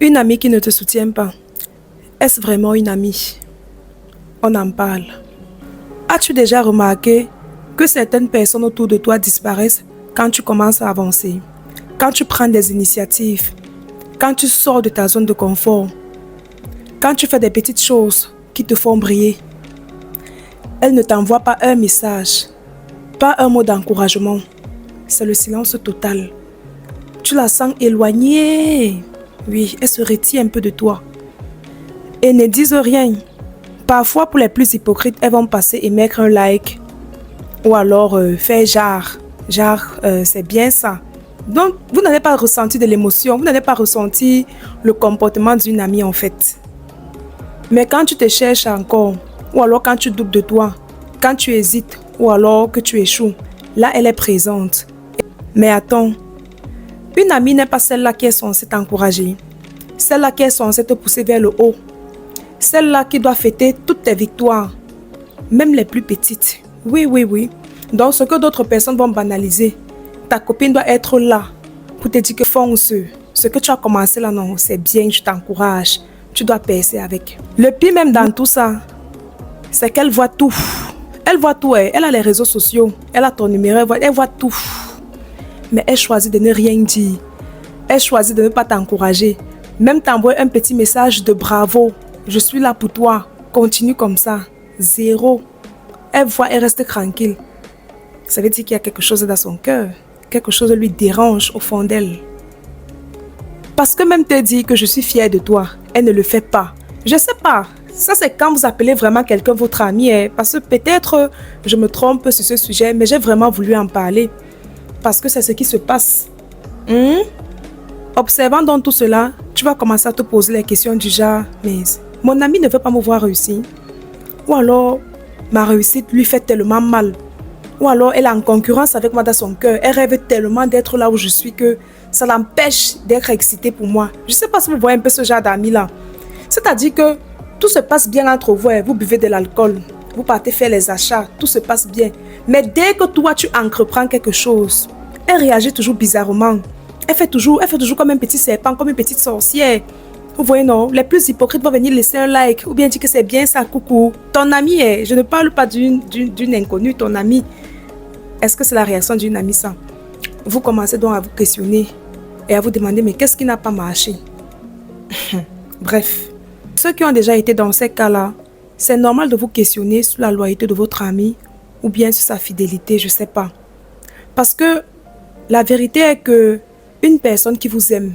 Une amie qui ne te soutient pas, est-ce vraiment une amie? On en parle. As-tu déjà remarqué que certaines personnes autour de toi disparaissent quand tu commences à avancer, quand tu prends des initiatives, quand tu sors de ta zone de confort, quand tu fais des petites choses qui te font briller? Elles ne t'envoient pas un message, pas un mot d'encouragement. C'est le silence total. Tu la sens éloignée. Oui, elle se retire un peu de toi. Et ne disent rien. Parfois, pour les plus hypocrites, elles vont passer et mettre un like. Ou alors faire c'est bien ça. Donc, vous n'avez pas ressenti de l'émotion, vous n'avez pas ressenti le comportement d'une amie en fait. Mais quand tu te cherches encore, ou alors quand tu doutes de toi, quand tu hésites, ou alors que tu échoues, là elle est présente. Mais attends, une amie n'est pas celle-là qui est censée t'encourager, celle-là qui est censée te pousser vers le haut, celle-là qui doit fêter toutes tes victoires, même les plus petites. Oui. Donc ce que d'autres personnes vont banaliser, ta copine doit être là pour te dire que fonce, ce que tu as commencé là, non, c'est bien, je t'encourage, tu dois percer avec. Le pire même dans tout ça, c'est qu'elle voit tout. Elle voit tout, elle a les réseaux sociaux, elle a ton numéro, elle voit tout. Mais elle choisit de ne rien dire. Elle choisit de ne pas t'encourager. Même t'envoyer un petit message de bravo. Je suis là pour toi. Continue comme ça. Zéro. Elle voit, elle reste tranquille. Ça veut dire qu'il y a quelque chose dans son cœur. Quelque chose lui dérange au fond d'elle. Parce que même te dire que je suis fière de toi, elle ne le fait pas. Je sais pas. Ça, c'est quand vous appelez vraiment quelqu'un votre ami. Parce que peut-être je me trompe sur ce sujet, mais j'ai vraiment voulu en parler. Parce que c'est ce qui se passe. Observant donc tout cela, tu vas commencer à te poser les questions du genre, mais mon ami ne veut pas me voir réussir. Ou alors, ma réussite lui fait tellement mal. Ou alors, elle est en concurrence avec moi dans son cœur. Elle rêve tellement d'être là où je suis que ça l'empêche d'être excitée pour moi. Je ne sais pas si vous voyez un peu ce genre d'amis-là. C'est-à-dire que tout se passe bien entre vous. Vous buvez de l'alcool. Vous partez faire les achats. Tout se passe bien. Mais dès que toi, tu entreprends quelque chose, elle réagit toujours bizarrement. Elle fait toujours comme un petit serpent, comme une petite sorcière. Vous voyez, non? Les plus hypocrites vont venir laisser un like ou bien dire que c'est bien ça, coucou. Ton ami, je ne parle pas d'une inconnue, ton ami. Est-ce que c'est la réaction d'une amie, ça? Vous commencez donc à vous questionner et à vous demander, mais qu'est-ce qui n'a pas marché? Bref, ceux qui ont déjà été dans ces cas-là, c'est normal de vous questionner sur la loyauté de votre ami ou bien sur sa fidélité, je ne sais pas. Parce que la vérité est que une personne qui vous aime,